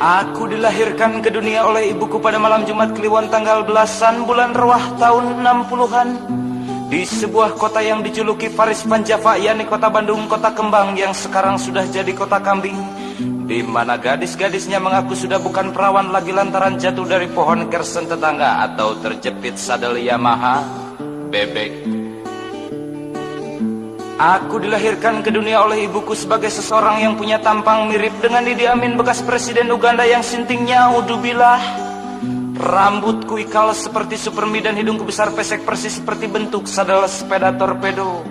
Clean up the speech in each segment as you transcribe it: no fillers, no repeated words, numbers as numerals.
Aku dilahirkan ke dunia oleh ibuku pada malam Jumat Kliwon tanggal belasan bulan Rewah tahun 60-an di sebuah kota yang dijuluki Faris Panjava, yakni kota Bandung, kota kembang yang sekarang sudah jadi kota kambing, di mana gadis-gadisnya mengaku sudah bukan perawan lagi lantaran jatuh dari pohon kersen tetangga atau terjepit sadel Yamaha bebek. Aku dilahirkan ke dunia oleh ibuku sebagai seseorang yang punya tampang mirip dengan Idi Amin, bekas presiden Uganda yang sintingnya udubillah. Rambutku ikal seperti Supermi dan hidungku besar pesek persis seperti bentuk sadel sepeda torpedo.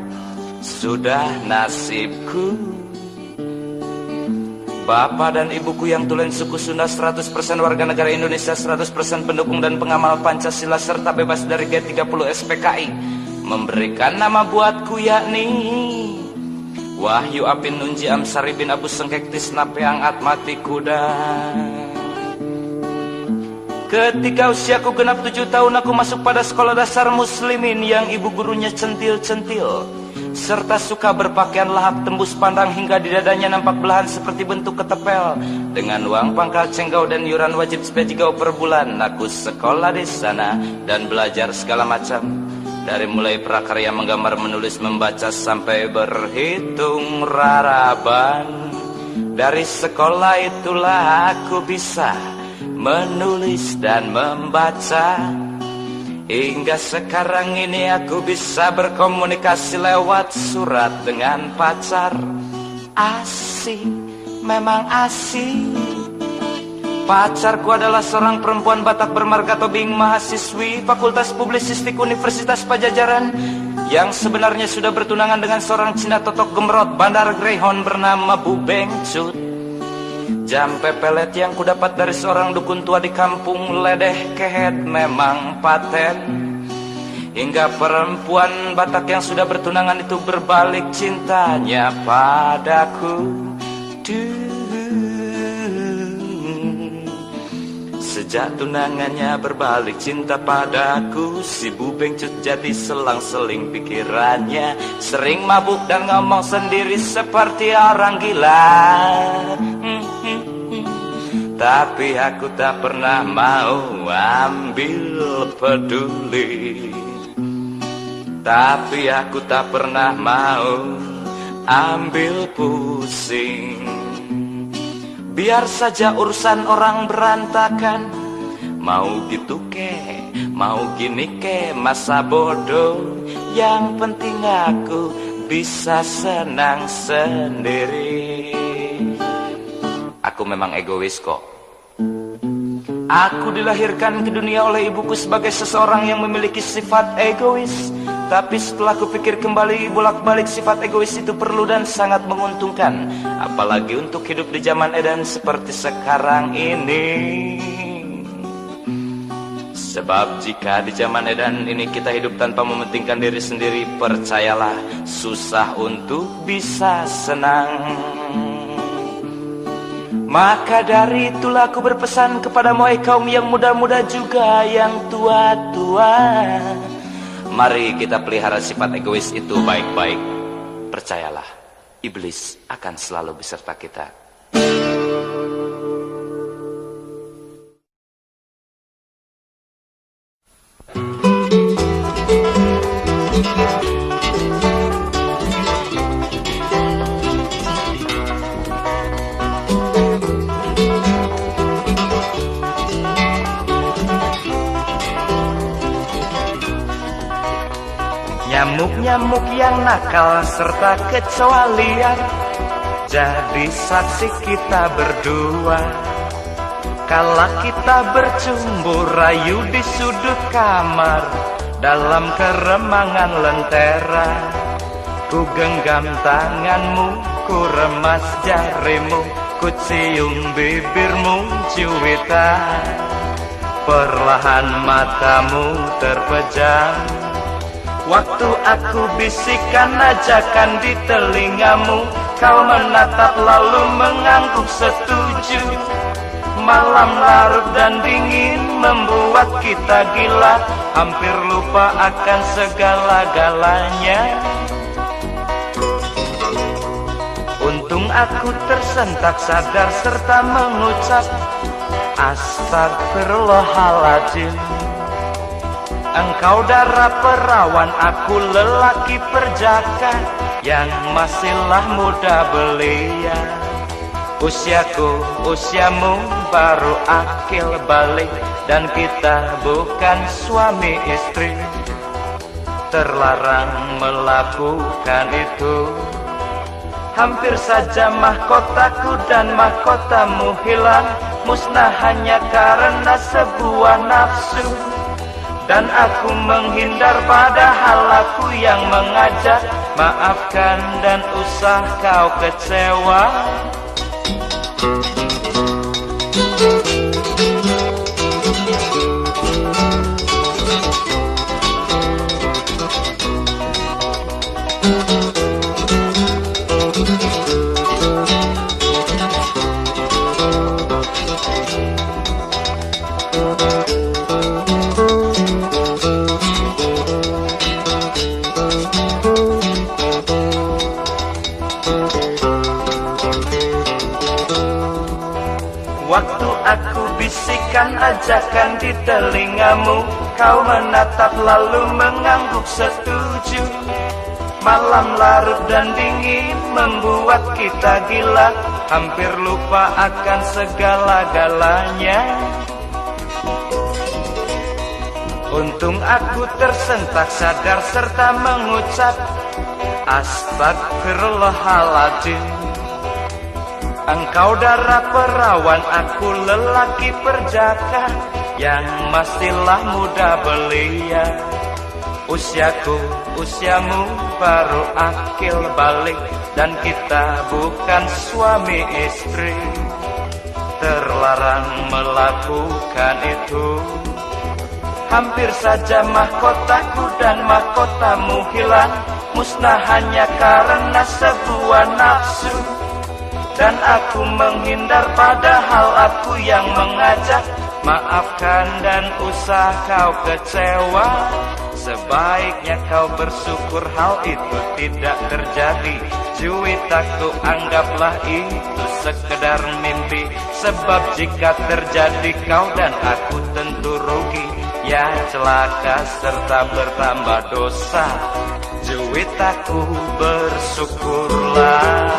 Sudah nasibku. Bapak dan ibuku yang tulen suku Sunda, 100% warga negara Indonesia, 100% pendukung dan pengamal Pancasila serta bebas dari G30 SPKI, memberikan nama buatku yakni Wahyu Apin Nunji Amsari bin Abu Sengkek Tisna Peang Atmati Kuda. Ketika usiaku genap 7 tahun, aku masuk pada sekolah dasar muslimin yang ibu gurunya centil-centil serta suka berpakaian lahap tembus pandang hingga di dadanya nampak belahan seperti bentuk ketepel. Dengan uang pangkal cenggau dan yuran wajib sepejigau per bulan, aku sekolah di sana dan belajar segala macam. Dari mulai prakarya menggambar, menulis, membaca sampai berhitung raraban. Dari sekolah itulah aku bisa menulis dan membaca. Hingga sekarang ini aku bisa berkomunikasi lewat surat dengan pacar. Asik, memang asik. Pacarku adalah seorang perempuan Batak bermarga tobing, mahasiswi Fakultas Publisistik Universitas Pajajaran, yang sebenarnya sudah bertunangan dengan seorang Cina totok gemrot bandar Greyhound bernama Bu Bengcut. Jam pepelet yang kudapat dari seorang dukun tua di kampung ledeh kehet memang paten. Hingga perempuan Batak yang sudah bertunangan itu berbalik cintanya padaku. Sejak tunangannya berbalik cinta padaku, si Bu Bengcut jadi selang-seling pikirannya, sering mabuk dan ngomong sendiri seperti orang gila. Tapi aku tak pernah mau ambil peduli. Tapi aku tak pernah mau ambil pusing. Biar saja urusan orang berantakan. Mau gitu ke, mau gini ke, masa bodoh. Yang penting aku bisa senang sendiri. Aku memang egois kok. Aku dilahirkan ke dunia oleh ibuku sebagai seseorang yang memiliki sifat egois. Tapi setelah kupikir kembali, bolak-balik sifat egois itu perlu dan sangat menguntungkan, apalagi untuk hidup di zaman edan seperti sekarang ini. Sebab jika di zaman edan ini kita hidup tanpa mementingkan diri sendiri, percayalah susah untuk bisa senang. Maka dari itulah aku berpesan kepada hai kaum yang muda-muda juga yang tua-tua, mari kita pelihara sifat egois itu baik-baik. Percayalah, iblis akan selalu beserta kita. Nyamuk-nyamuk yang nakal serta kecoa liar jadi saksi kita berdua kala kita bercumbu rayu di sudut kamar dalam keremangan lentera. Ku genggam tanganmu, ku remas jarimu, ku cium bibirmu cuitan. Perlahan matamu terpejam waktu aku bisikan ajakan di telingamu. Kau menatap lalu mengangguk setuju. Malam larut dan dingin membuat kita gila, hampir lupa akan segala-galanya. Untuk Untung aku tersentak sadar serta mengucap Astagfirullahaladzim. Engkau darah perawan, aku lelaki perjaka yang masihlah muda belia. Usiaku, usiamu baru akil balik, dan kita bukan suami istri. Terlarang melakukan itu. Hampir saja mahkotaku dan mahkotamu hilang, musnah hanya karena sebuah nafsu. Dan aku menghindar padahal aku yang mengajak. Maafkan dan usah kau kecewa. Waktu aku bisikan ajakan di telingamu, kau menatap lalu mengangguk setuju. Malam larut dan dingin membuat kita gila, hampir lupa akan segala-galanya. Untung aku tersentak sadar serta mengucap Astagfirullahaladzim. Engkau darah perawan, aku lelaki perjaka yang masihlah muda belia. Usiaku, usiamu baru akil balik, dan kita bukan suami istri. Terlarang melakukan itu. Hampir saja mahkotaku dan mahkotamu hilang, musnah hanya karena sebuah nafsu. Dan aku menghindar padahal aku yang mengajak. Maafkan dan usah kau kecewa. Sebaiknya kau bersyukur hal itu tidak terjadi. Juwitaku, anggaplah itu sekedar mimpi. Sebab jika terjadi kau dan aku tentu rugi. Ya celaka serta bertambah dosa. Juwitaku, bersyukurlah.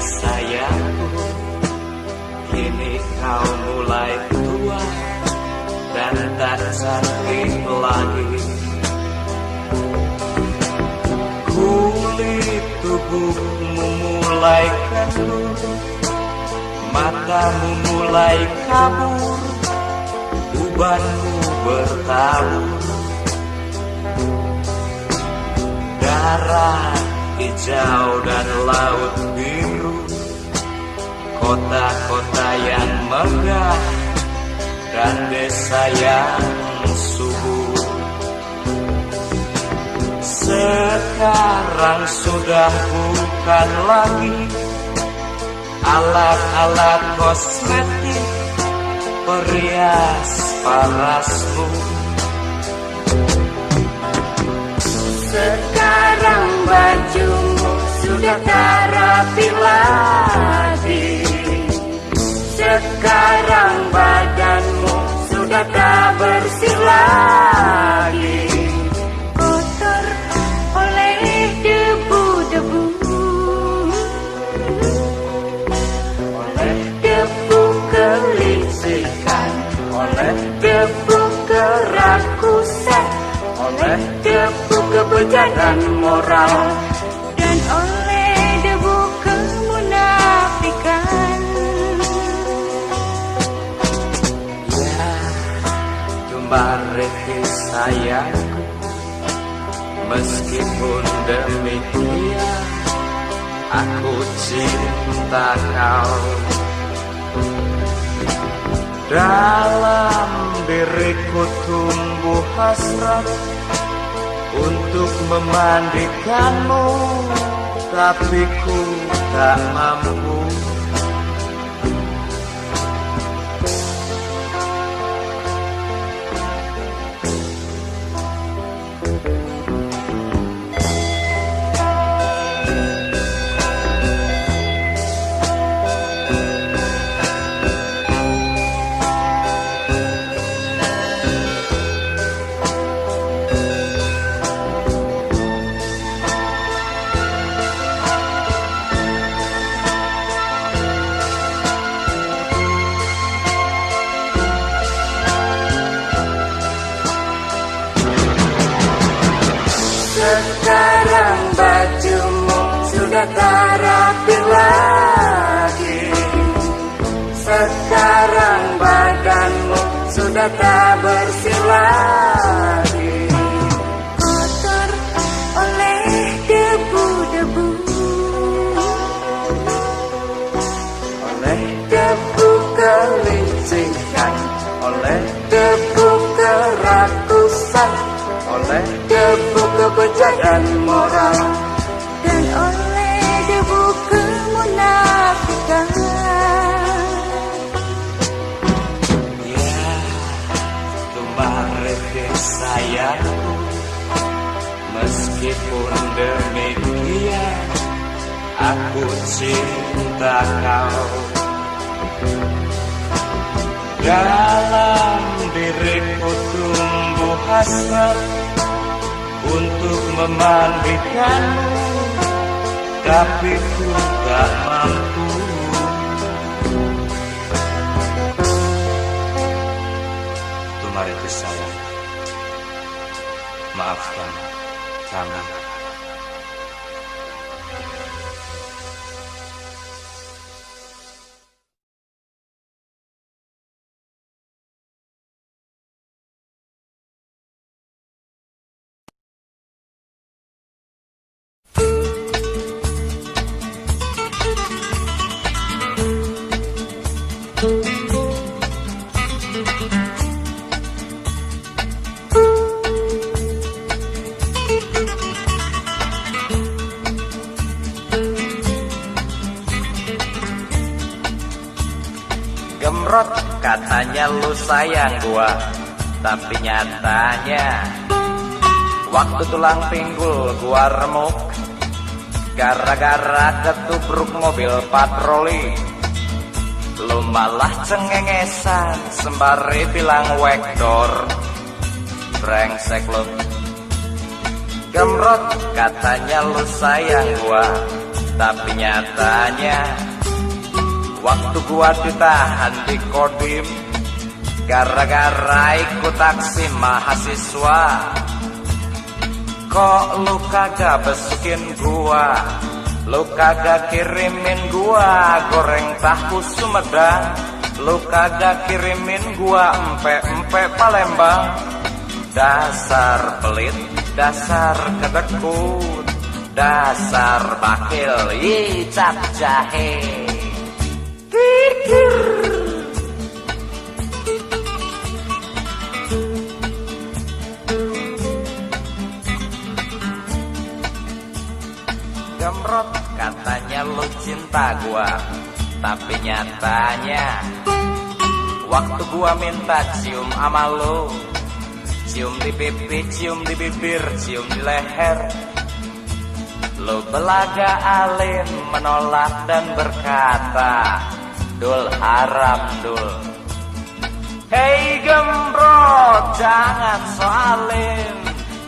Sayangku, kini kau mulai tua dan tak cantik lagi. Kulit tubuhmu mulai kendor, matamu mulai kabur, ubanmu bertabur. Darat hijau dan laut biru, kota-kota yang megah dan desa yang subur. Sekarang sudah bukan lagi alat-alat kosmetik perias parasmu. Sekarang bajumu sudah tak rapi lagi. Sekarang badanmu sudah tak bersih lagi, kotor oleh debu-debu, oleh debu kelicikan, oleh debu kerakusan, oleh debu kebejakan moral, dan oleh debu kemunafikan. Ya, kembali sayangku, meskipun demikian aku cinta kau. Dalam diriku tumbuh hasrat untuk memandikanmu, tapi ku tak mampu. Sekarang bajumu sudah tak rapi lagi, sekarang badanmu sudah tak bersih lagi, Kotor oleh debu-debu, oleh debu kelicikan, oleh debu kerakusan, oleh debu kebejakan moral, dan oleh debu kemunafikan. Ya, kembali sayangku, meskipun demikian aku cinta kau. Dalam diriku tumbuh hasrat untuk memandikanmu, tapi ku tak mampu. Tumariku sayang, maafkan kami. Gemrot katanya lu sayang gua, tapi nyatanya waktu tulang pinggul gua remuk gara-gara ketubruk mobil patroli. Lu malah cengengesan sembari bilang wekdor, brengsek lu. Gemrot katanya lu sayang gua, tapi nyatanya waktu gua ditahan di Kodim gara-gara ikut aksi mahasiswa, kok lu kagak besukin gua, lu kagak kirimin gua goreng tahu Sumedang, lu kagak kirimin gua empe-empe Palembang. Dasar pelit, dasar kedekut, dasar bakil, icap jahe. Gemrot katanya lu cinta gua, tapi nyatanya waktu gua minta cium sama lu, cium di pipi, cium di bibir, cium di leher, lu belaga alim menolak dan berkata, Dul haram dul. Hei gembrot jangan soalin,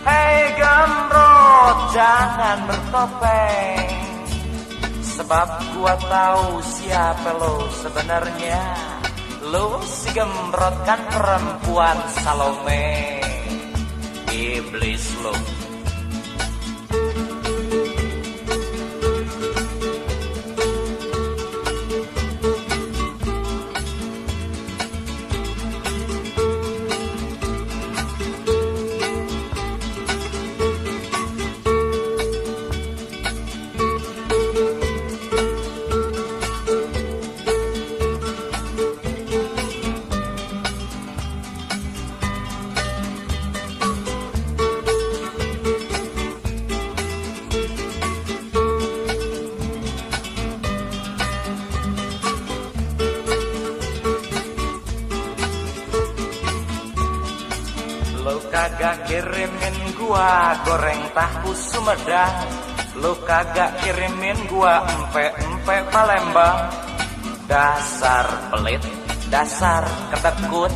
hei gembrot jangan bertopeng. Sebab gua tahu siapa lo sebenarnya. Lo si gembrot kan perempuan Salome. Iblis lo. Lo kagak kirimin gua goreng tahu Sumedang, lo kagak kirimin gua empe-empe Palembang. Dasar pelit, dasar ketekut,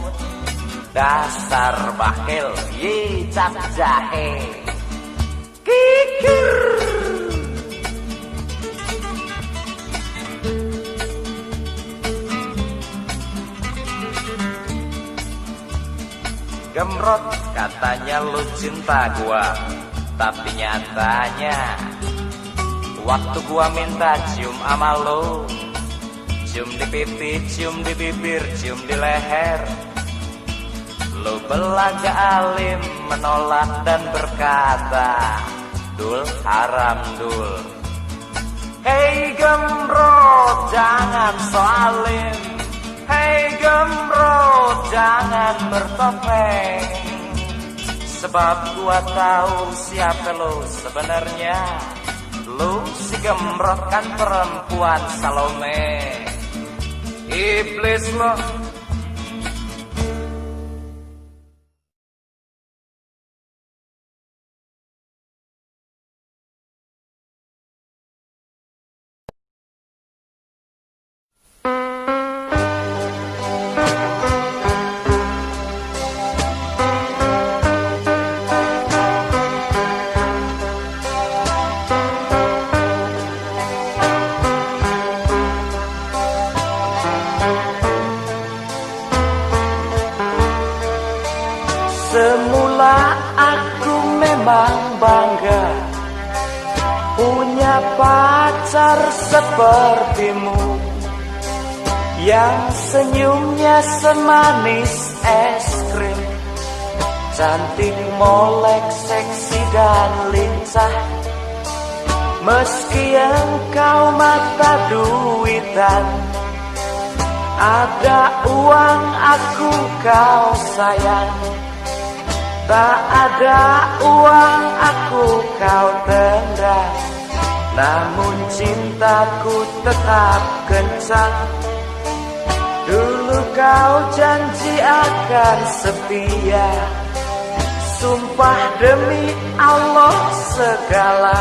dasar bakil, yicap jahe. Kikir. Gemrot katanya lu cinta gua, tapi nyatanya waktu gua minta cium ama lu, cium di pipi, cium di bibir, cium di leher, lu belaga alim menolak dan berkata, dul haram dul. Hei gemrot jangan soalin, hei gemrot jangan bertopeng. Sebab gua tahu siapa lo sebenarnya. Lo si gemrot kan perempuan Salome. Iblis lo. Semula aku memang bangga punya pacar sepertimu, yang senyumnya semanis es krim, cantik, molek, seksi dan lincah. Meski engkau mata duitan, ada uang aku kau sayang. Tak ada uang aku kau tendang, namun cintaku tetap kencang. Dulu kau janji akan setia, sumpah demi Allah segala.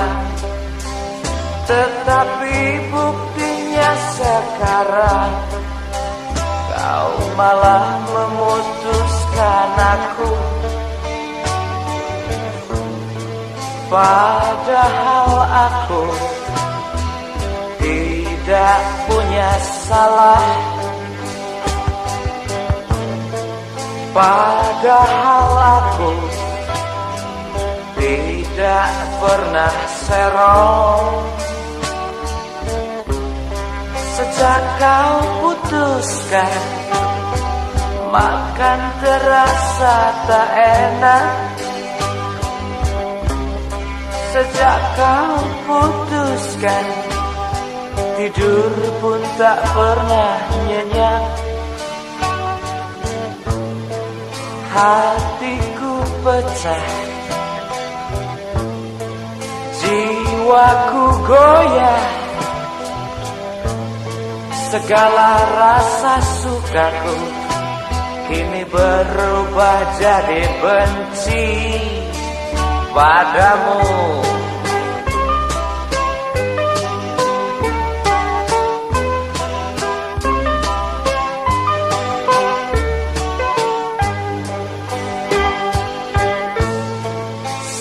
Tetapi buktinya sekarang kau malah memutuskan aku. Padahal aku tidak punya salah. Padahal aku tidak pernah serong. Sejak kau putuskan, makan terasa tak enak. Sejak kau putuskan, tidur pun tak pernah nyenyak. Hatiku pecah, jiwaku goyah. Segala rasa sukaku kini berubah jadi benci padamu.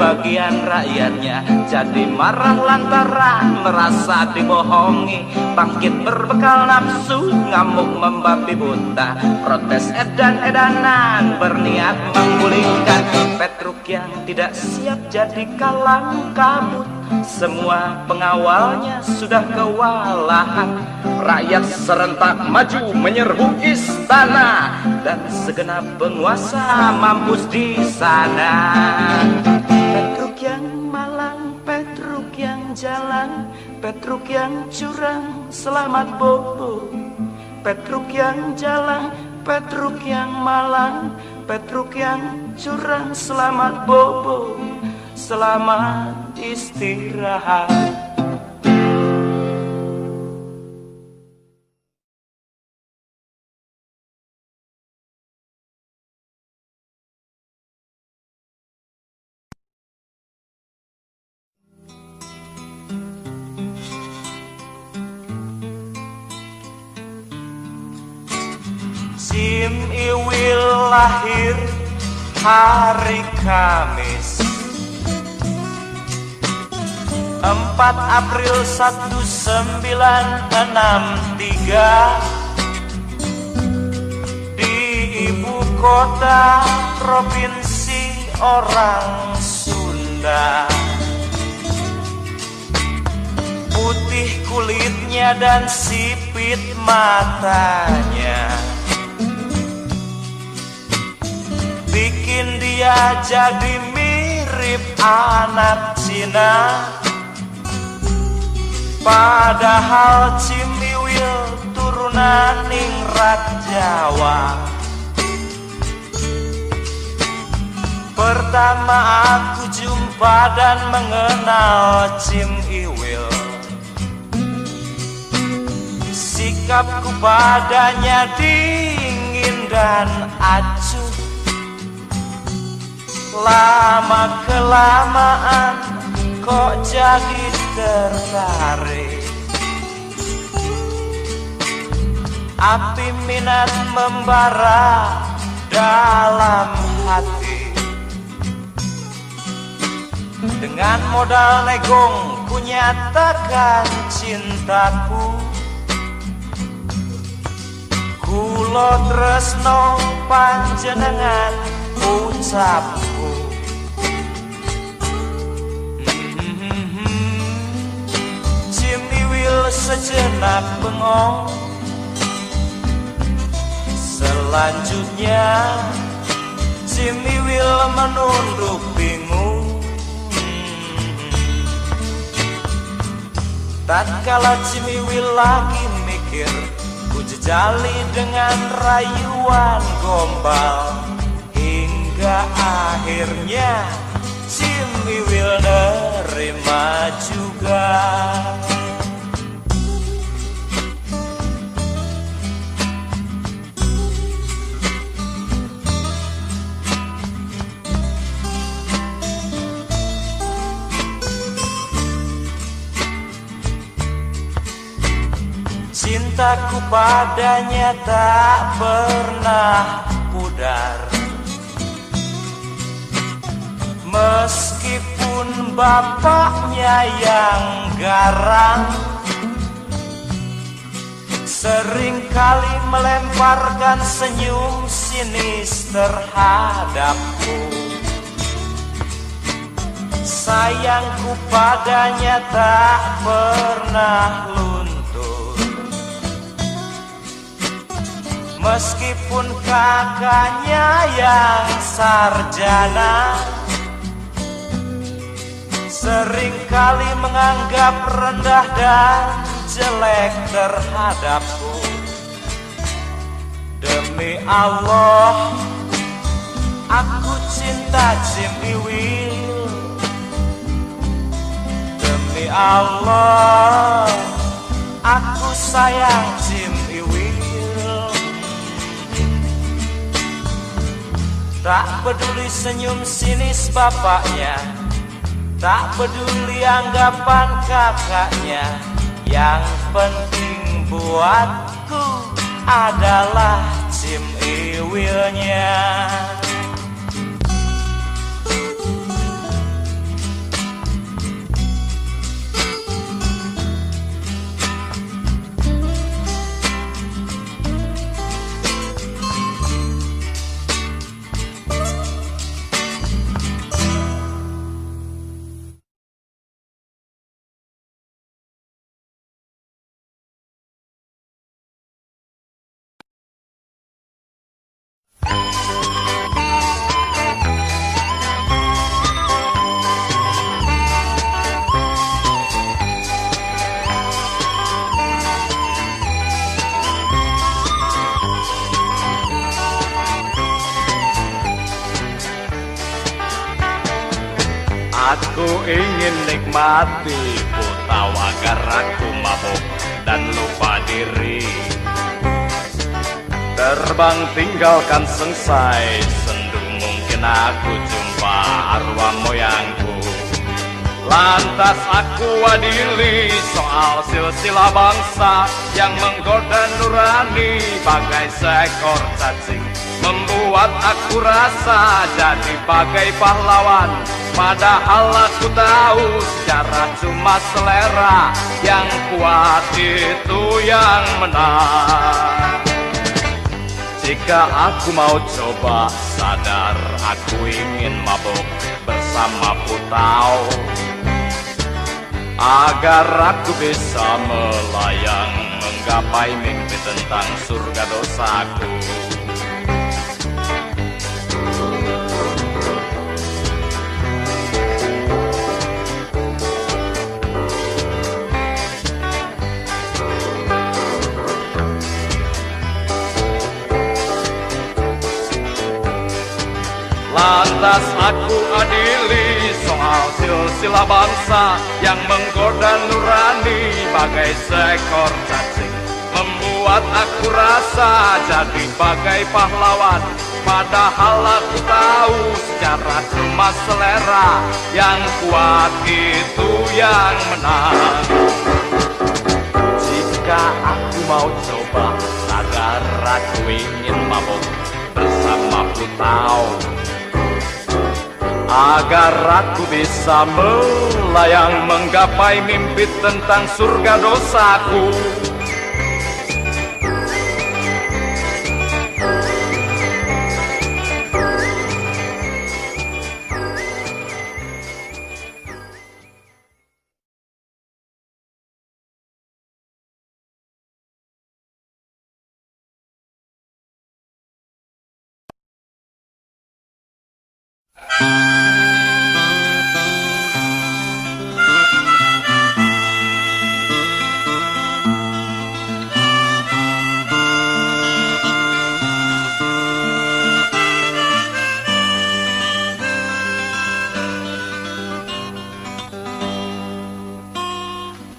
sebagian rakyatnya jadi marah lantaran merasa dibohongi, bangkit berbekal nafsu, ngamuk membabi buta, protes edan-edanan berniat menggulingkan Petruk yang tidak siap jadi kalang kabut. Semua pengawalnya sudah kewalahan, rakyat serentak maju menyerbu istana, dan segenap penguasa mampus di sana. Petruk yang malang, Petruk yang jalan, Petruk yang curang, selamat bobo. Petruk yang jalan, Petruk yang malang, Petruk yang curang, selamat bobo. Selamat istirahat. Jim Iwil lahir hari Kamis 4 April 1963 di ibu kota provinsi orang Sunda. Putih kulitnya dan sipit matanya bikin dia jadi mirip anak Cina. Padahal Cimiwil turunan ningrat Jawa. Pertama aku jumpa dan mengenal Cimiwil, sikapku padanya dingin dan acuh. Lama-kelamaan kok jadi tertarik, api minat membara dalam hati. Dengan modal negong ku nyatakan cintaku, kulo tresno panjenengan ucapku. Sejenak bengong, selanjutnya Cimiwil menunduk bingung. Tatkala Cimiwil lagi mikir, ku jejali dengan rayuan gombal, hingga akhirnya Cimiwil nerima juga. Cintaku padanya tak pernah pudar, meskipun bapaknya yang garang seringkali melemparkan senyum sinis terhadapku. Sayangku padanya tak pernah luntur, meskipun kakaknya yang sarjana seringkali menganggap rendah dan jelek terhadapku. Demi Allah, aku cinta Cimiwil. Demi Allah, aku sayang Cimiwil. Tak peduli senyum sinis bapaknya, tak peduli anggapan kakaknya, yang penting buatku adalah Cimiwilnya. Aku ingin nikmati, ku tahu agar aku mabuk dan lupa diri. Terbang tinggalkan sengsai, sendu mungkin aku jumpa arwah moyangku. Lantas aku adili soal silsilah bangsa yang menggoda nurani bagai seekor cacing, membuat aku rasa jadi bagai pahlawan. Padahal aku tahu secara cuma selera yang kuat itu yang menang. Jika aku mau coba, sadar aku ingin mabuk bersama Putau, agar aku bisa melayang menggapai mimpi tentang surga dosaku. Lantas aku adili soal silsilah bangsa yang menggoda nurani bagai seekor cacing, membuat aku rasa jadi bagai pahlawan. Padahal aku tahu secara cuma selera yang kuat itu yang menang. Jika aku mau coba, sadar aku ingin mabuk bersama Putau, agar aku bisa melayang menggapai mimpi tentang surga dosaku.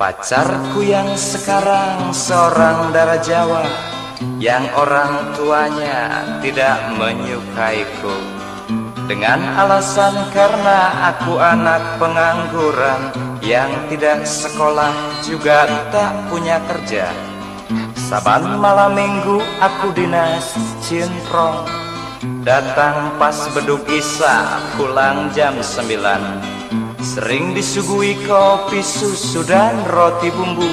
Pacarku yang sekarang seorang darah Jawa, yang orang tuanya tidak menyukaiku, dengan alasan karena aku anak pengangguran yang tidak sekolah juga tak punya kerja. Saban malam minggu aku dinas cintrong, datang pas beduk isya, pulang jam 9. Sering disuguhi kopi, susu dan roti bumbu.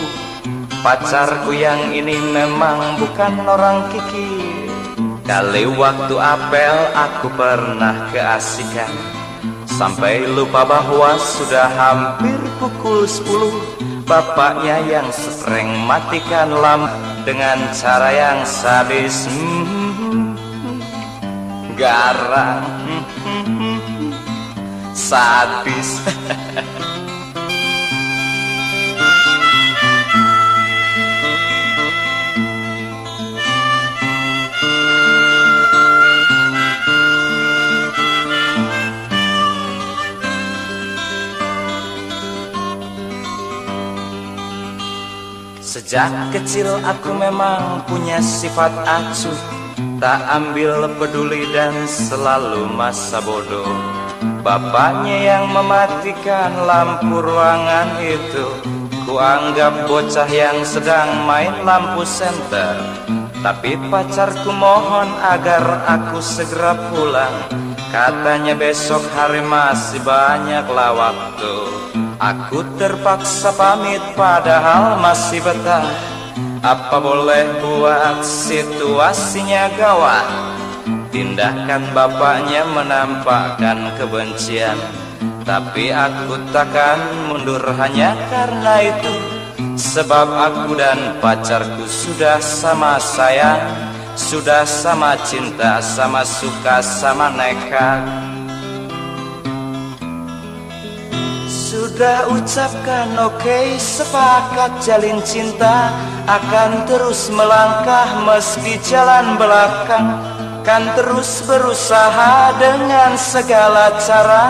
Pacarku yang ini memang bukan orang kikir. Kali waktu apel aku pernah keasikan, sampai lupa bahwa sudah hampir pukul 10. Bapaknya yang sering matikan lampu dengan cara yang sadis, garang, sadis. Sejak kecil aku memang punya sifat acuh, tak ambil peduli dan selalu masa bodoh. Bapaknya yang mematikan lampu ruangan itu kuanggap bocah yang sedang main lampu senter. Tapi pacarku mohon agar aku segera pulang, katanya besok hari masih banyaklah waktu. Aku terpaksa pamit padahal masih betah. Apa boleh buat situasinya gawat, tindakan bapaknya menampakkan kebencian. Tapi aku takkan mundur hanya karena itu, sebab aku dan pacarku sudah sama sayang, sudah sama cinta, sama suka, sama nekat. Sudah ucapkan oke, sepakat jalin cinta, akan terus melangkah meski jalan belakang. kan terus berusaha dengan segala cara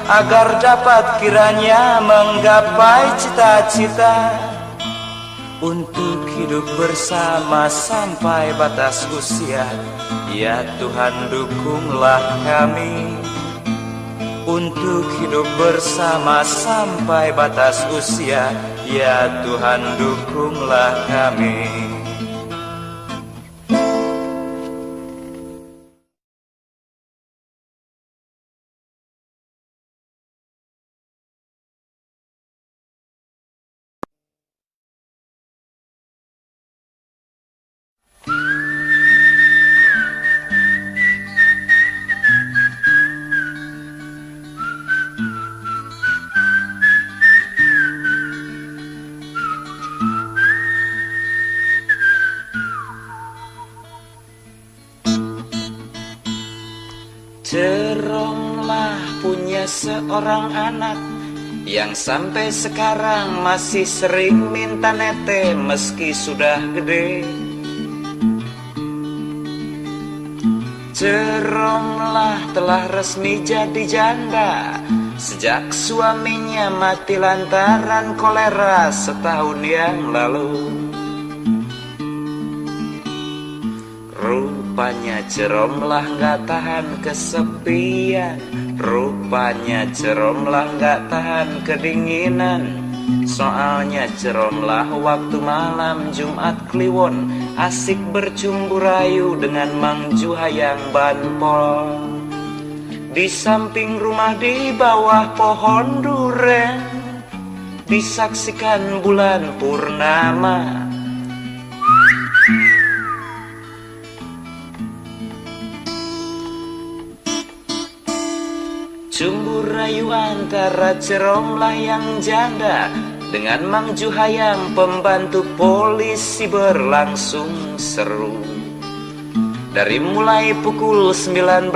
agar dapat kiranya menggapai cita-cita untuk hidup bersama sampai batas usia. Ya Tuhan, dukunglah kami untuk hidup bersama sampai batas usia. Ya Tuhan, dukunglah kami. Jeromlah punya seorang anak yang sampai sekarang masih sering minta nete meski sudah gede. Jeromlah telah resmi jadi janda sejak suaminya mati lantaran kolera setahun yang lalu. Rupanya Jeromlah gak tahan kesepian, rupanya Jeromlah gak tahan kedinginan. Soalnya Jeromlah waktu malam Jumat Kliwon asik bercumbu rayu dengan Mang Juhayang Banpol. Di samping rumah di bawah pohon duren disaksikan bulan purnama. Cumbu rayu antara Jeromlah yang janda dengan Mang Juhayang pembantu polisi berlangsung seru. Dari mulai pukul 19.30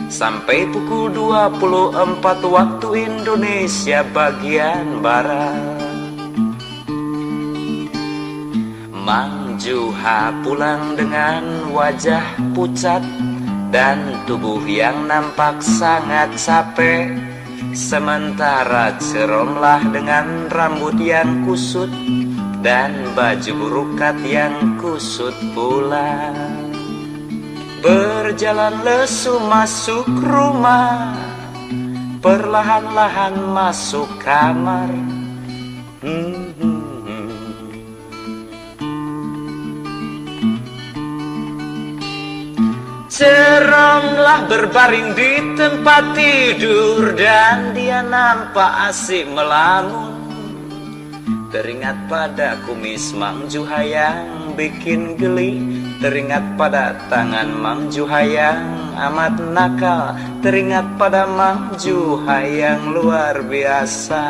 sampai pukul 24 waktu Indonesia bagian Barat. Mang Juha pulang dengan wajah pucat dan tubuh yang nampak sangat capek, sementara Jeromlah dengan rambut yang kusut dan baju burukat yang kusut pula berjalan lesu masuk rumah, perlahan-lahan masuk kamar. Jeromlah berbaring di tempat tidur dan dia nampak asik melamun. Teringat pada kumis Mang Juhayang bikin geli, teringat pada tangan Mang Juhayang amat nakal, teringat pada Mang Juhayang luar biasa.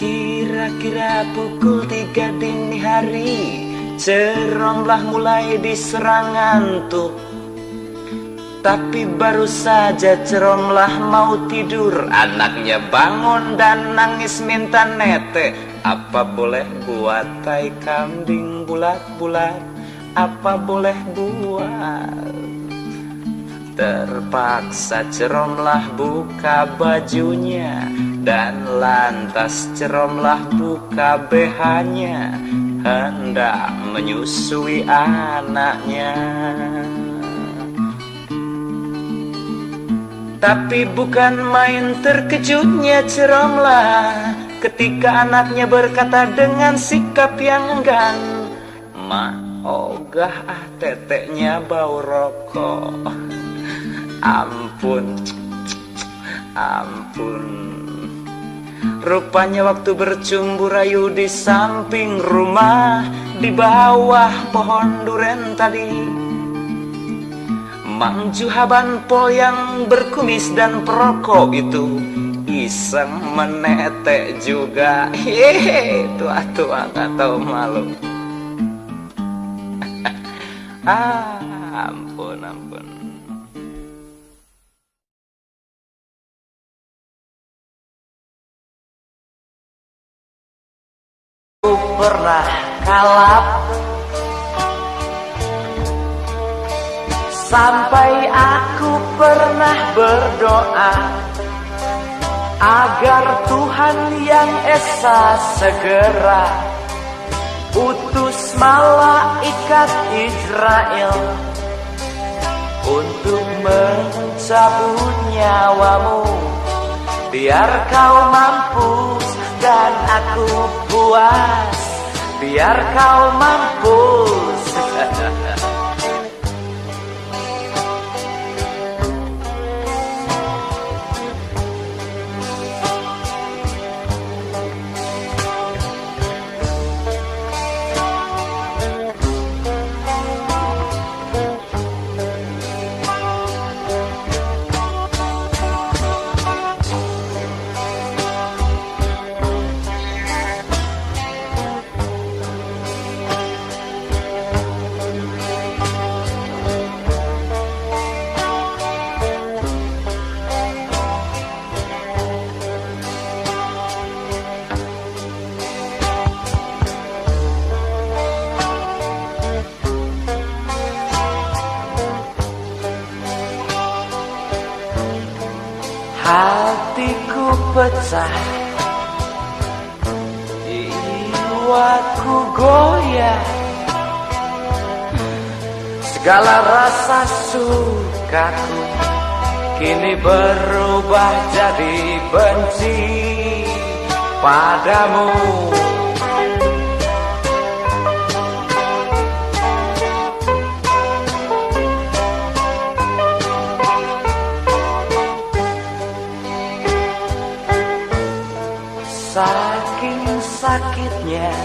Kira-kira pukul 3 dini hari Jeromlah mulai diserang ngantuk. Tapi baru saja Jeromlah mau tidur, anaknya bangun dan nangis minta nete. Apa boleh buat tai kambing bulat-bulat? Apa boleh buat? Terpaksa Jeromlah buka bajunya dan lantas Jeromlah buka BH-nya, hendak menyusui anaknya. Tapi bukan main terkejutnya Jeromlah ketika anaknya berkata dengan sikap yang enggan, "Ma, ogah ah teteknya bau rokok." Ampun, ampun. Rupanya waktu bercumbu rayu di samping rumah, di bawah pohon duren tadi, Mang Juha Banpol yang berkumis dan perokok itu iseng menetek juga. Hehehe, tua-tua gak tahu malu. Ampun, ampun. pernah kalap sampai aku pernah berdoa agar Tuhan yang Esa segera utus malaikat Israel untuk mencabut nyawamu, biar kau mampus dan aku puas, biar kau mampus. Hatiku pecah, jiwaku goyah, segala rasa sukaku kini berubah jadi benci padamu. Saking sakitnya,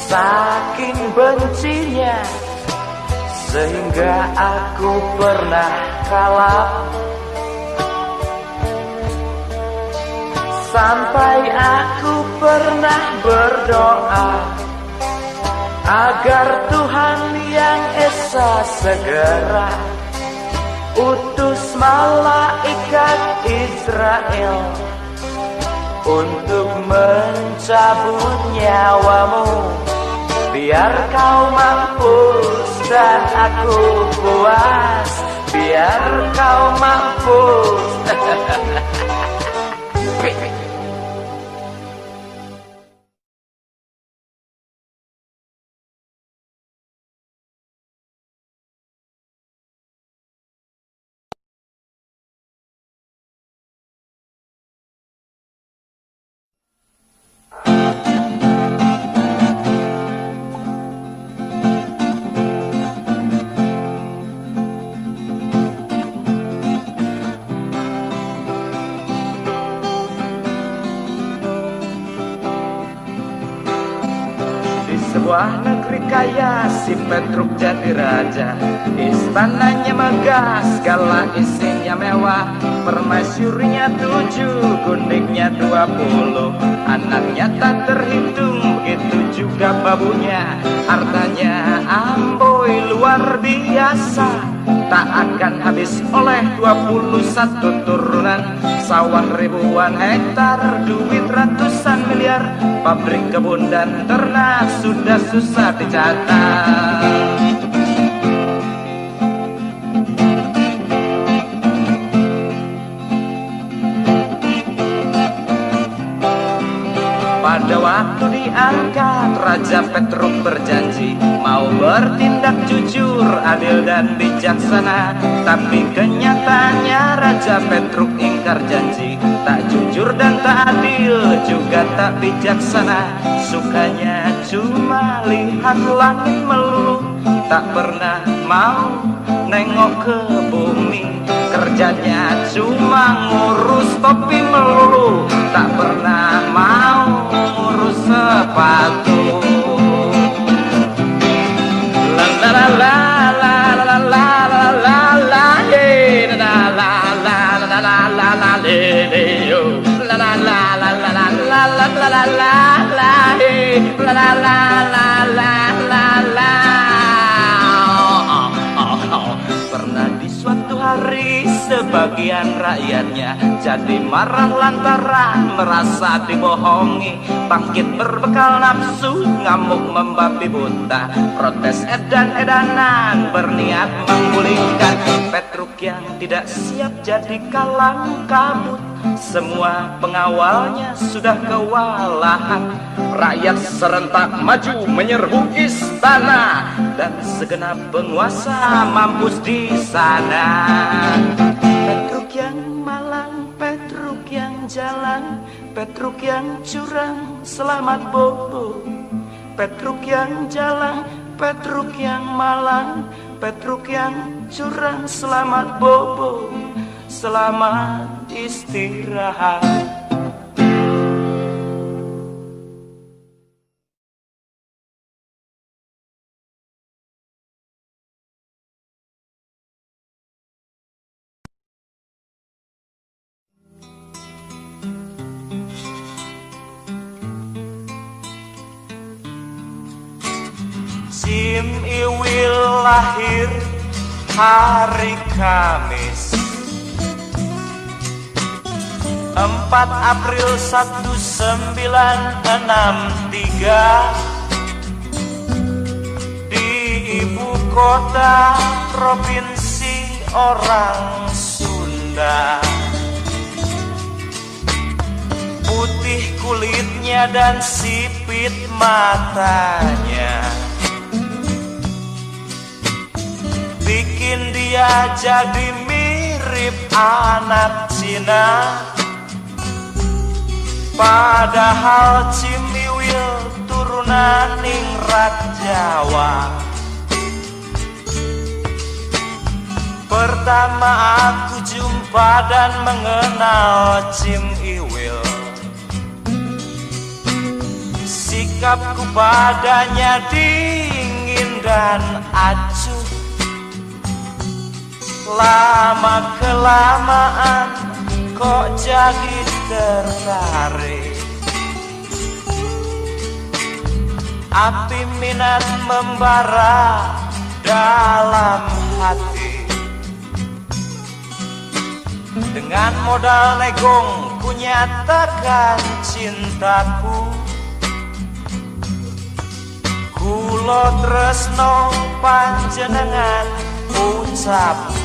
saking bencinya, sehingga aku pernah kalap sampai aku pernah berdoa agar Tuhan yang Esa segera utus malaikat Israel untuk mencabut nyawamu, biar kau mampus dan aku puas, biar kau mampus. Sebuah negeri kaya si Petruk jadi raja, istananya megah, segala isinya mewah, permaisurinya 7, gundiknya 20, anaknya tak terhitung, begitu juga babunya, hartanya amboi luar biasa, tak akan habis oleh 21 turunan, sawah ribuan hektar, duit ratusan miliar, pabrik kebun dan ternak sudah susah dicatat. Pada waktu diangkat, Raja Petruk berjanji mau bertindak jujur, adil dan bijaksana. Tapi kenyataannya Raja Petruk ingkar janji, tak jujur dan tak adil, juga tak bijaksana. Sukanya cuma lihat langit melulu, tak pernah mau nengok ke bumi. Kerjanya cuma ngurus topi melulu, tak pernah mau ngurus sepatu. La la la la la la la la la la la la la la la la la yo la la la la la la la la la la la la la la la la. Pernah di suatu hari sebagian rakyatnya jadi marah lantaran merasa dibohongi, bangkit berbekal nafsu, ngamuk membabi buta, protes edan-edanan berniat menggulingkan Petruk yang tidak siap jadi kalang kabut. Semua pengawalnya sudah kewalahan, rakyat serentak maju menyerbu istana, dan segenap penguasa mampus di sana. Petruk yang malang, Petruk yang jalan, Petruk yang curang, selamat bobo. Petruk yang jalan, Petruk yang malang, Petruk yang curang, selamat bobo, selamat istirahat. Jim Iwil lahir hari Kamis 4 April 1963 di ibu kota provinsi orang Sunda. Putih kulitnya dan sipit matanya bikin dia jadi mirip anak Cina. Padahal Cimiwil turunan ningrat Jawa. Pertama aku jumpa dan mengenal Cimiwil, sikapku padanya dingin dan acuh. Lama kelamaan kok jadi tertarik, api minat membara dalam hati. Dengan modal negong ku nyatakan cintaku, kulo tresno panjenengan ucapku.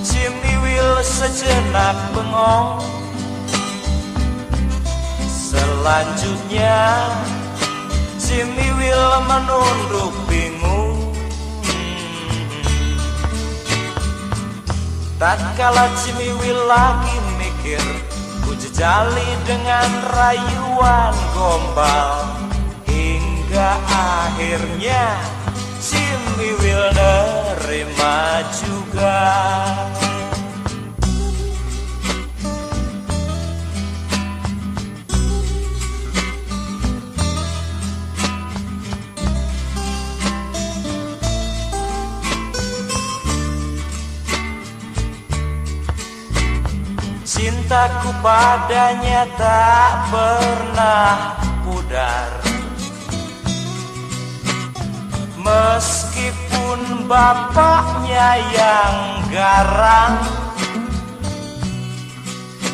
Cimiwil sejenak bengong, selanjutnya Cimiwil menunduk bingung. Tatkala Cimiwil lagi mikir, ku jejali dengan rayuan gombal, hingga akhirnya Cimiwil nerima juga. Cintaku padanya tak pernah pudar, meskipun bapaknya yang garang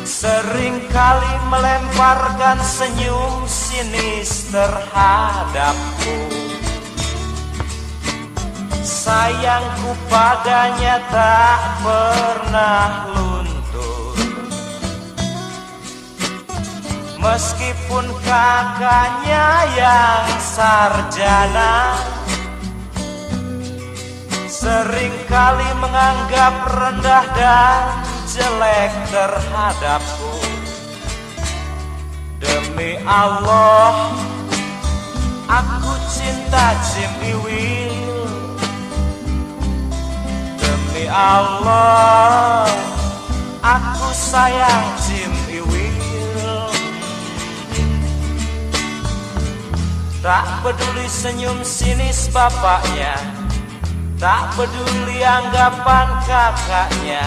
seringkali melemparkan senyum sinis terhadapku. Sayangku padanya tak pernah luntur, meskipun kakaknya yang sarjana seringkali menganggap rendah dan jelek terhadapku. Demi Allah, aku cinta Cimiwil. Demi Allah, aku sayang Cimiwil. Tak peduli senyum sinis bapaknya, tak peduli anggapan kakaknya,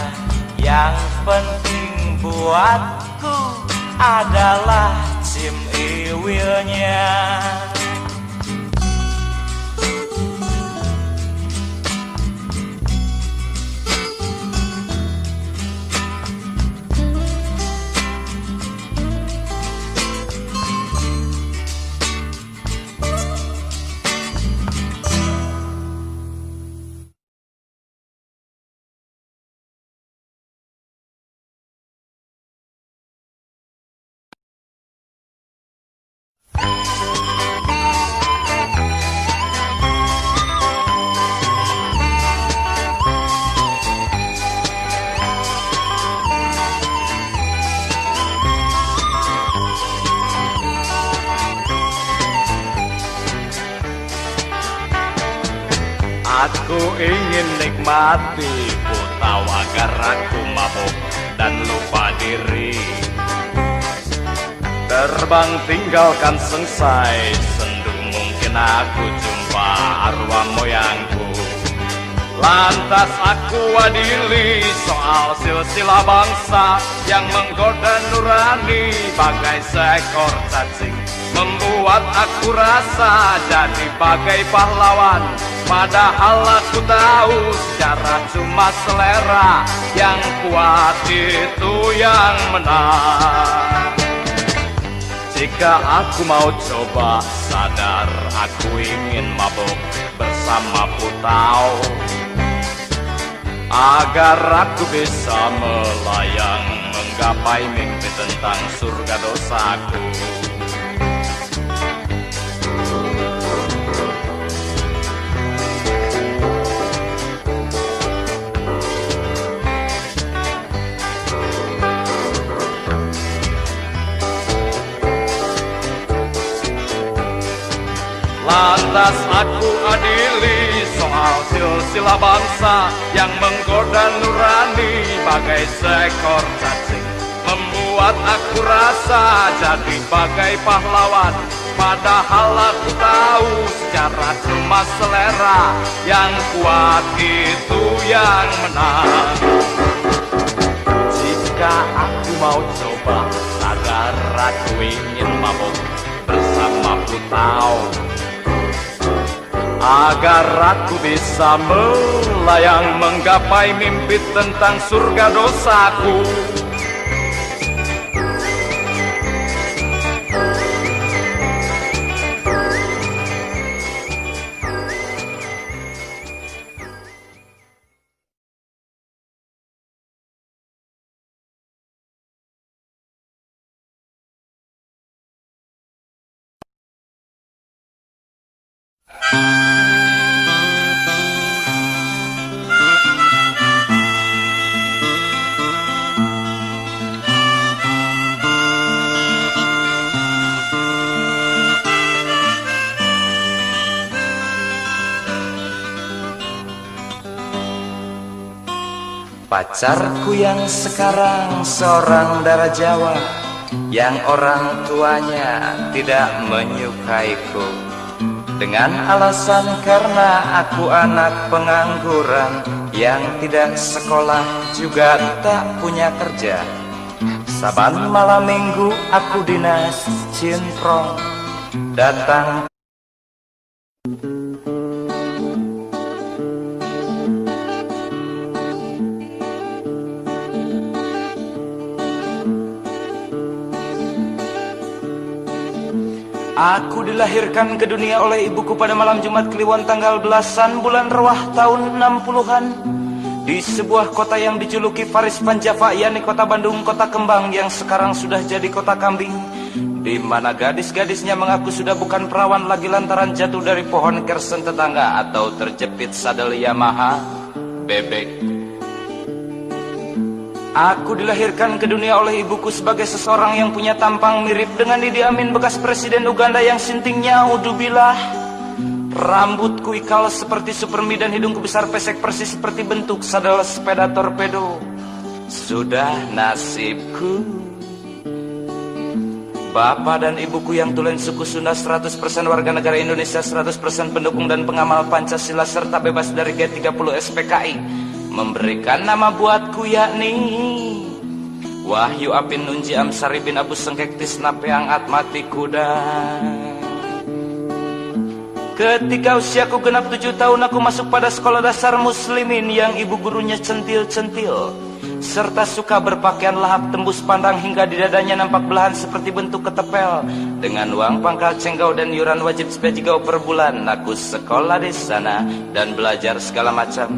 yang penting buatku adalah Cimiwilnya. Aku ingin nikmati, ku tahu agar aku mabuk dan lupa diri. Terbang tinggalkan sengsai, sendu mungkin aku jumpa arwah moyangku. Lantas aku adili soal silsilah bangsa yang menggoda nurani bagai seekor cacing, membuat aku rasa jadi bagai pahlawan. Padahal aku tahu sejarah cuma selera, yang kuat itu yang menang. Jika aku mau coba, sadar aku ingin mabuk bersama Putau, agar aku bisa melayang menggapai mimpi tentang surga dosaku. Lantas aku adili soal silsilah bangsa yang menggoda nurani bagai seekor cacing, membuat aku rasa jadi bagai pahlawan. Padahal aku tahu secara cuma selera, yang kuat itu yang menang. Jika aku mau coba, sadar aku ingin mabuk bersama Putau, agar aku bisa melayang menggapai mimpi tentang surga dosaku. Pacarku yang sekarang seorang darah Jawa, yang orang tuanya tidak menyukaiku, dengan alasan karena aku anak pengangguran yang tidak sekolah juga tak punya kerja. Saban malam minggu aku dinas cintrong, datang Aku dilahirkan ke dunia oleh ibuku pada malam Jumat Kliwon tanggal belasan bulan Rewah tahun 60-an, di sebuah kota yang dijuluki Faris Panjava, yakni kota Bandung, kota kembang yang sekarang sudah jadi kota kambing, di mana gadis-gadisnya mengaku sudah bukan perawan lagi lantaran jatuh dari pohon kersen tetangga atau terjepit sadel Yamaha bebek. Aku dilahirkan ke dunia oleh ibuku sebagai seseorang yang punya tampang mirip dengan Idi Amin, bekas presiden Uganda yang sintingnya udubillah. Rambutku ikal seperti Supermi dan hidungku besar pesek persis seperti bentuk sadel sepeda torpedo. Sudah nasibku. Bapak dan ibuku yang tulen suku Sunda, 100% warga negara Indonesia, 100% pendukung dan pengamal Pancasila serta bebas dari G30 SPKI, memberikan nama buatku yakni Wahyu Apin Nunji Amsari bin Abu Sengkek Tisna Peang Atmati Kuda. Ketika usiaku genap 7 tahun, aku masuk pada sekolah dasar muslimin yang ibu gurunya centil-centil, serta suka berpakaian lahap tembus pandang hingga di dadanya nampak belahan seperti bentuk ketepel. Dengan uang pangkal cenggau dan yuran wajib sepejigau per bulan, aku sekolah di sana dan belajar segala macam.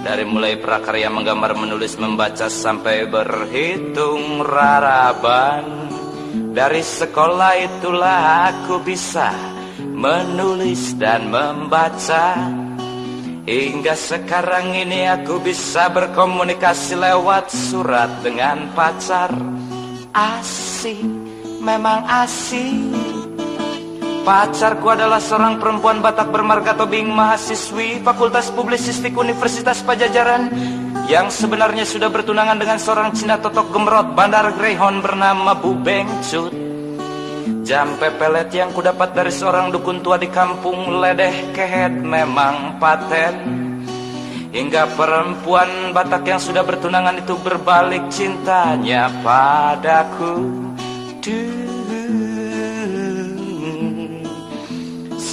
Dari mulai prakarya menggambar, menulis, membaca sampai berhitung raraban. Dari sekolah itulah aku bisa menulis dan membaca. Hingga sekarang ini aku bisa berkomunikasi lewat surat dengan pacar. Asik, memang asik. Pacarku adalah seorang perempuan Batak bermarga tobing, mahasiswi Fakultas Publisistik Universitas Pajajaran, yang sebenarnya sudah bertunangan dengan seorang Cina totok gemrot bandar Greyhound bernama Bu Bengcut. Jam pepelet yang kudapat dari seorang dukun tua di kampung ledeh kehet memang paten. Hingga perempuan Batak yang sudah bertunangan itu berbalik cintanya padaku.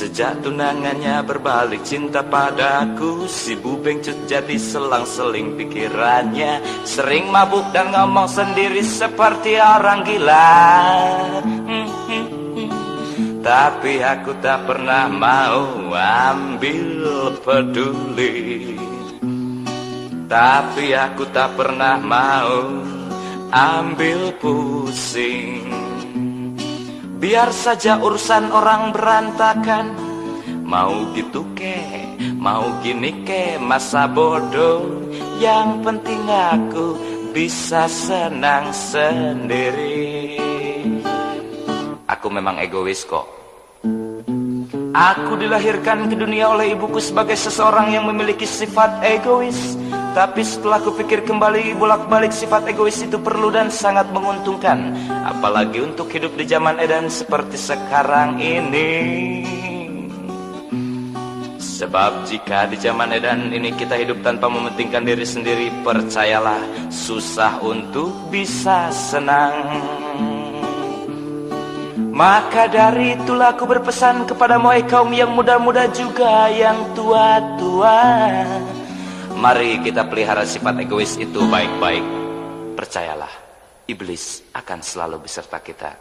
Sejak tunangannya berbalik cinta padaku, si Bu Bengcut jadi selang-seling pikirannya. Sering mabuk dan ngomong sendiri seperti orang gila. Tapi aku tak pernah mau ambil peduli. Tapi aku tak pernah mau ambil pusing. Biar saja urusan orang berantakan. Mau gitu ke, mau gini ke, masa bodoh. Yang penting aku bisa senang sendiri. Aku memang egois kok. Aku dilahirkan ke dunia oleh ibuku sebagai seseorang yang memiliki sifat egois. Tapi setelah kupikir kembali, bolak-balik sifat egois itu perlu dan sangat menguntungkan. Apalagi untuk hidup di zaman edan seperti sekarang ini. Sebab jika di zaman edan ini kita hidup tanpa mementingkan diri sendiri, percayalah susah untuk bisa senang. Maka dari itulah aku berpesan kepada kaum yang muda-muda juga yang tua-tua. Mari kita pelihara sifat egois itu baik-baik. Percayalah, iblis akan selalu beserta kita.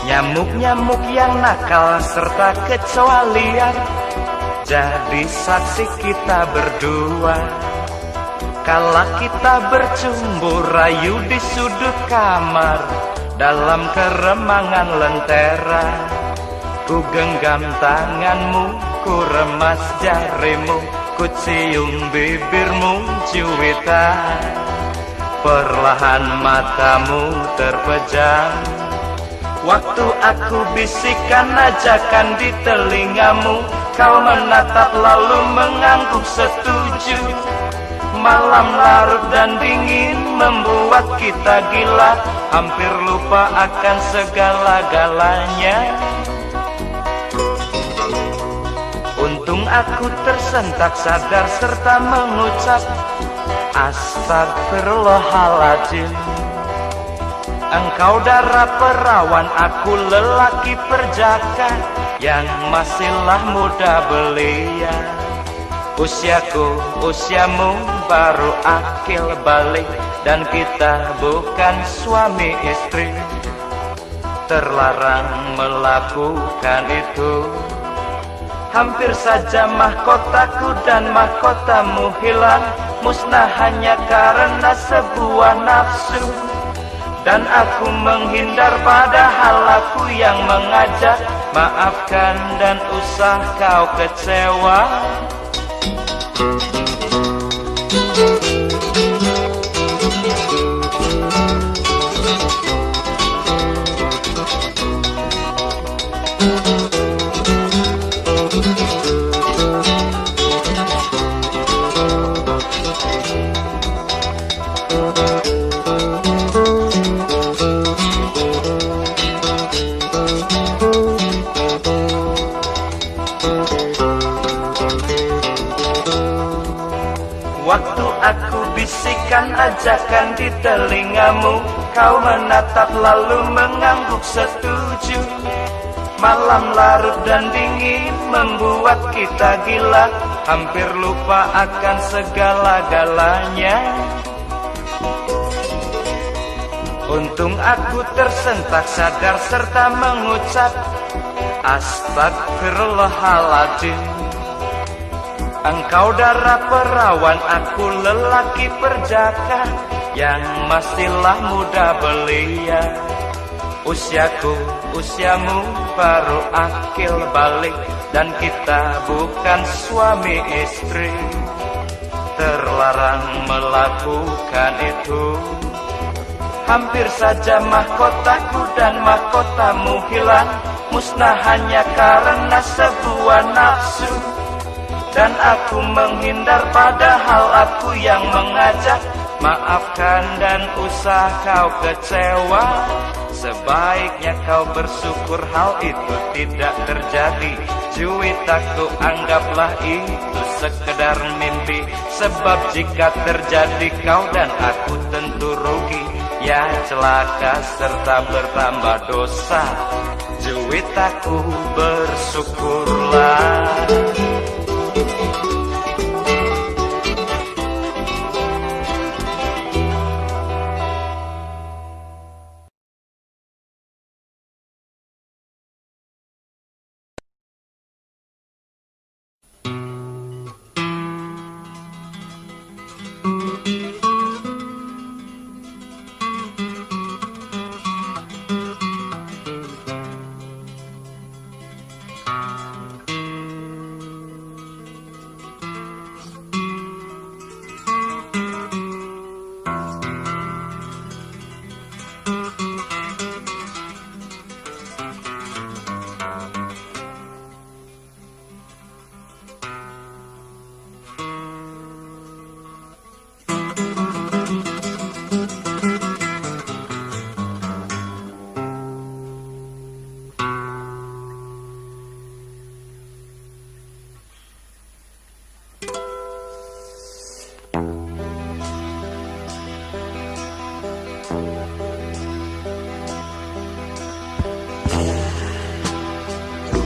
Nyamuk-nyamuk yang nakal serta kecoa liar jadi saksi kita berdua. Kala kita bercumbu rayu di sudut kamar dalam keremangan lentera. Ku genggam tanganmu, ku remas jarimu, ku cium bibirmu cuitan. Perlahan matamu terpejam. Waktu aku bisikan ajakan di telingamu, kau menatap lalu mengangguk setuju. Malam larut dan dingin membuat kita gila, hampir lupa akan segala-galanya. Untung aku tersentak sadar serta mengucap astagfirullahaladzim. Engkau darah perawan, aku lelaki perjaka yang masihlah muda belia. Usiaku, usiamu baru akil balik, dan kita bukan suami istri. Terlarang melakukan itu. Hampir saja mahkotaku dan mahkotamu hilang, musnah hanya karena sebuah nafsu. Dan aku menghindar padahal aku yang mengajak. Maafkan dan usah kau kecewa. Waktu aku bisikan ajakan di telingamu, kau menatap lalu mengangguk setuju. Malam larut dan dingin membuat kita gila, hampir lupa akan segala-galanya. Untung aku tersentak sadar serta mengucap astagfirullahaladzim. Engkau darah perawan, aku lelaki perjaka yang masihlah muda belia. Usiaku, usiamu baru akil balik, dan kita bukan suami istri. Terlarang melakukan itu. Hampir saja mahkotaku dan mahkotamu hilang, musnah hanya karena sebuah nafsu. Dan aku menghindar padahal aku yang mengajak. Maafkan dan usah kau kecewa. Sebaiknya kau bersyukur hal itu tidak terjadi. Juwitaku, anggaplah itu sekedar mimpi. Sebab jika terjadi kau dan aku tentu rugi. Ya celaka serta bertambah dosa. Juwitaku, bersyukurlah.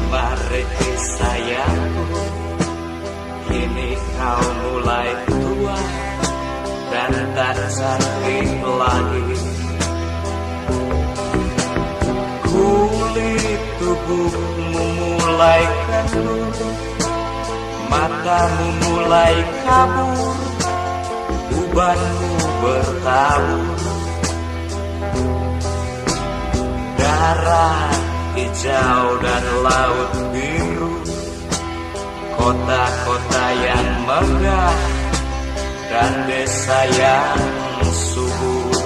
Mari sayangku, kini kau mulai tua dan tak cantik lagi. Kulit tubuhmu mulai kendor, matamu mulai kabur, ubanmu bertabur. Darah hijau dan laut biru, kota-kota yang megah dan desa yang subur.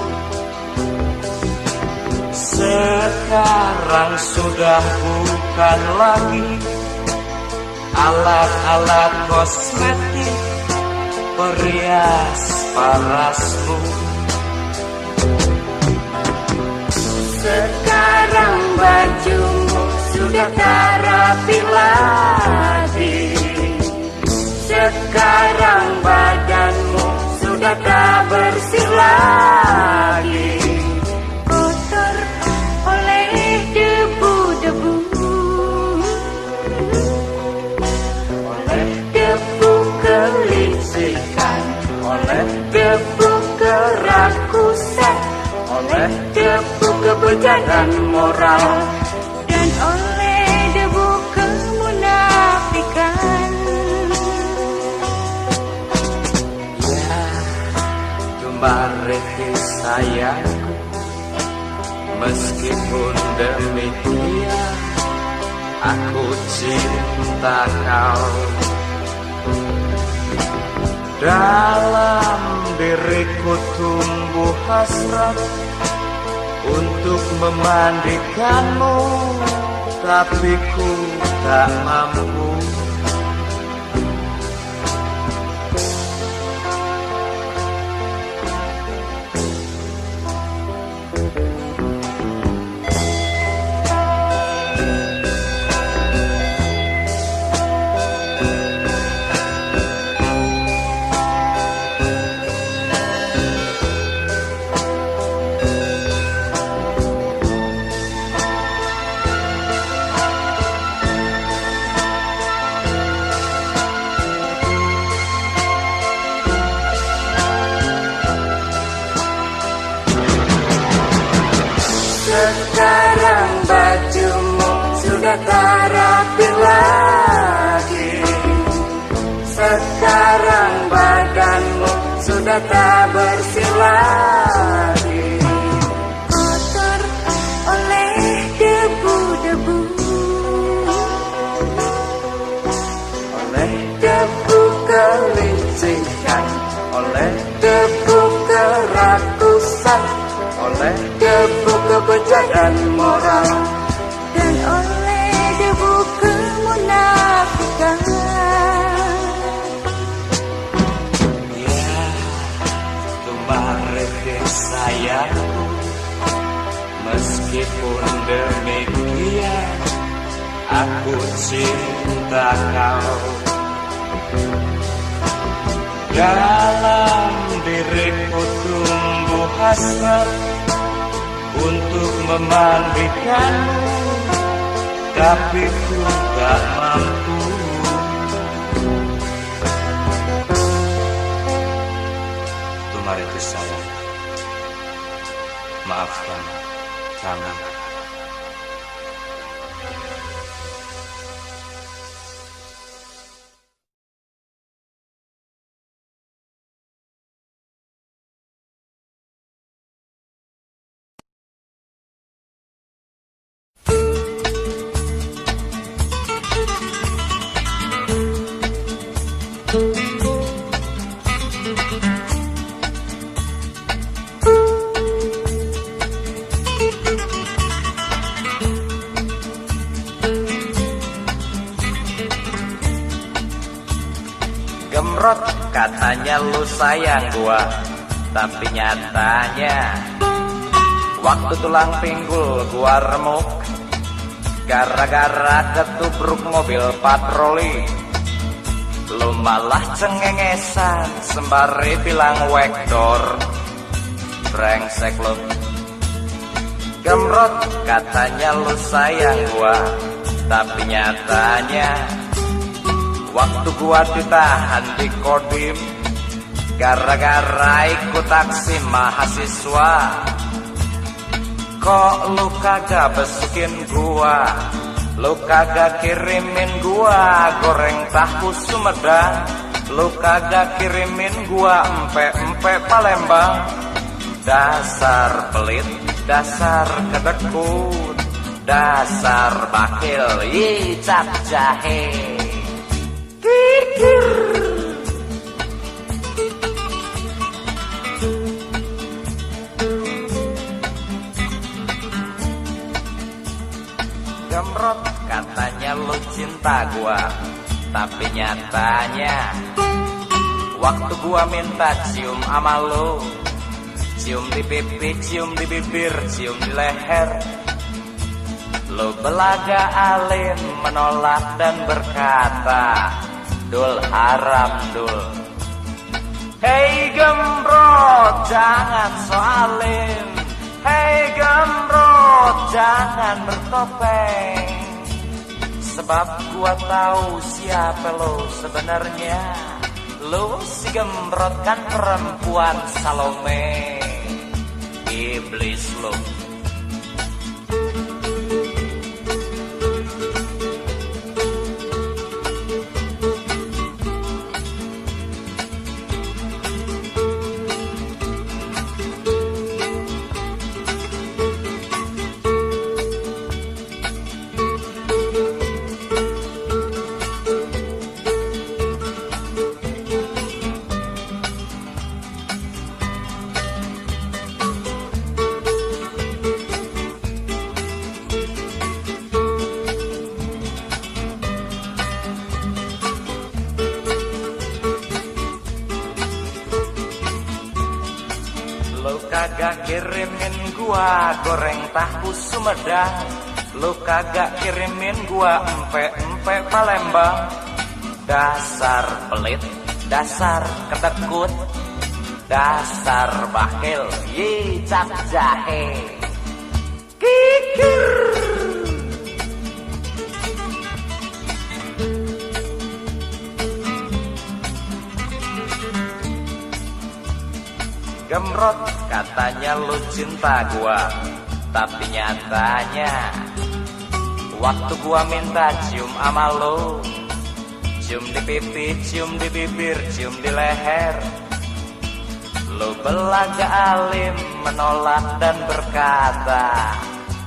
Sekarang sudah bukan lagi alat-alat kosmetik perias parasmu. Sekarang bajumu sudah tak rapi lagi. Sekarang badanmu sudah tak bersih lagi. Kotor oleh debu-debu, oleh debu kelicikan, oleh debu kerakusan, oleh debu kebejakan moral, dan oleh debu kemunafikan. Ya, kembali sayangku, meskipun demikian aku cinta kau. Dalam diriku tumbuh hasrat untuk memandikanmu, tapi ku tak mampu. Sekarang bajumu sudah tak rapi lagi. sudah tak bersih lagi. Kotor oleh debu-debu, oleh debu kelicikan, oleh debu kerakusan, oleh debu kebencian moral, dan oleh debu kemunafikan. Ya, kemarin sayangku, meskipun demikian aku cinta kau. Dalam diriku tumbuh hasrat untuk memandikanmu, tapi ku tak mampu. Tumariku sayang, maafkan kami. Gemrot katanya lu sayang gua, tapi nyatanya waktu tulang pinggul gua remuk gara-gara ketubruk mobil patroli. Lu malah cengengesan sembari bilang wekdor. Brengsek lu. Gemrot katanya lu sayang gua, tapi nyatanya waktu gua ditahan di Kodim gara-gara ikut aksi mahasiswa. Kok lu kagak besukin gua, lu kagak kirimin gua goreng tahu Sumedang, lu kagak kirimin gua empe-empe Palembang. Dasar pelit, dasar kedekut, dasar bakil, cap jahe. Gemrot katanya lu cinta gua, tapi nyatanya waktu gua minta cium sama lu, cium di pipi, cium di bibir, cium di leher, lu belaga alim menolak dan berkata, dul haram dul. Hei gemrot jangan soalin, hei gemrot jangan bertopeng, sebab gua tahu siapa lo sebenarnya. Lo si gemrot kan perempuan Salome, iblis lo. Lu kagak kirimin gua goreng tahu Sumedang, lu kagak kirimin gua empe-empe Palembang. Dasar pelit, dasar kedekut, dasar bakil, cap jahe. Kikir. Gemrot katanya lu cinta gua, tapi nyatanya waktu gua minta cium sama lu, cium di pipi, cium di bibir, cium di leher, Lu belaga alim menolak dan berkata,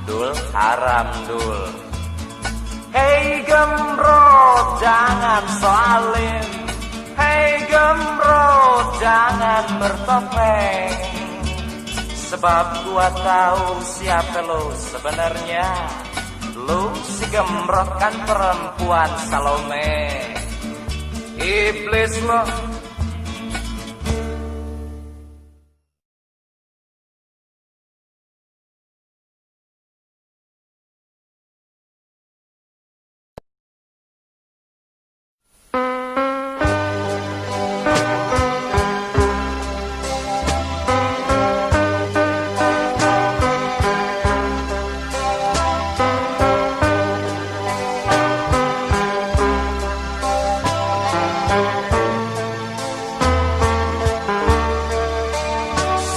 dul haram dul. Hei gemrot jangan soalim, hei gemrot jangan bertopeng. Sebab gua tahu siapa lu sebenarnya. Lu si gemrot kan perempuan Salome. Iblis lo.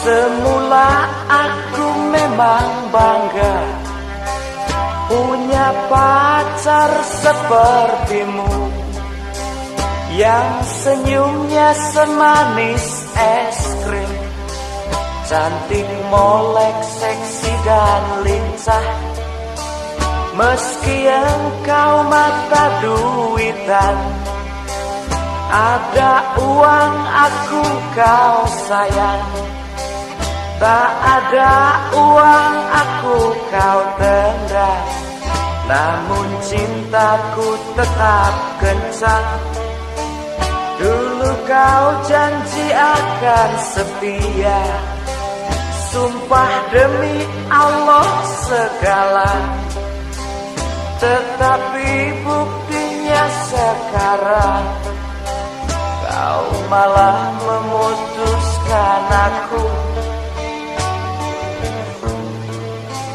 Semula aku memang bangga punya pacar sepertimu, yang senyumnya semanis es krim, cantik, molek, seksi dan lincah. Meski engkau mata duitan, ada uang aku kau sayang. Tak ada uang aku kau tendang, namun cintaku tetap kencang. Dulu kau janji akan setia, sumpah demi Allah segala. Tetapi buktinya sekarang kau malah memutuskan aku.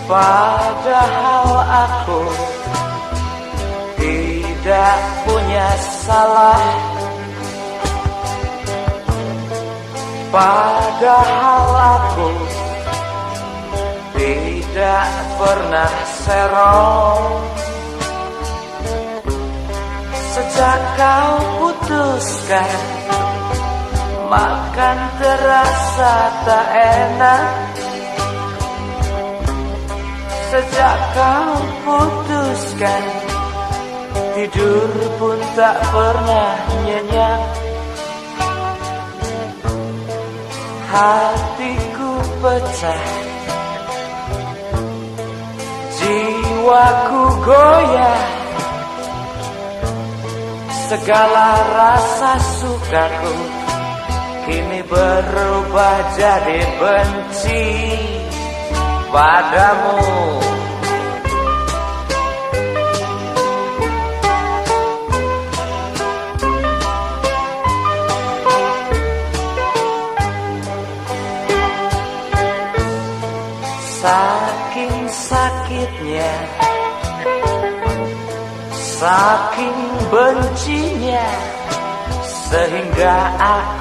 Padahal aku tidak punya salah. Padahal aku tidak pernah serong. Sejak kau putuskan, makan terasa tak enak. Sejak kau putuskan, tidur pun tak pernah nyenyak. Hatiku pecah, jiwaku goyah. Segala rasa sukaku kini berubah jadi benci padamu. Saking sakitnya, saking bencinya, sehingga aku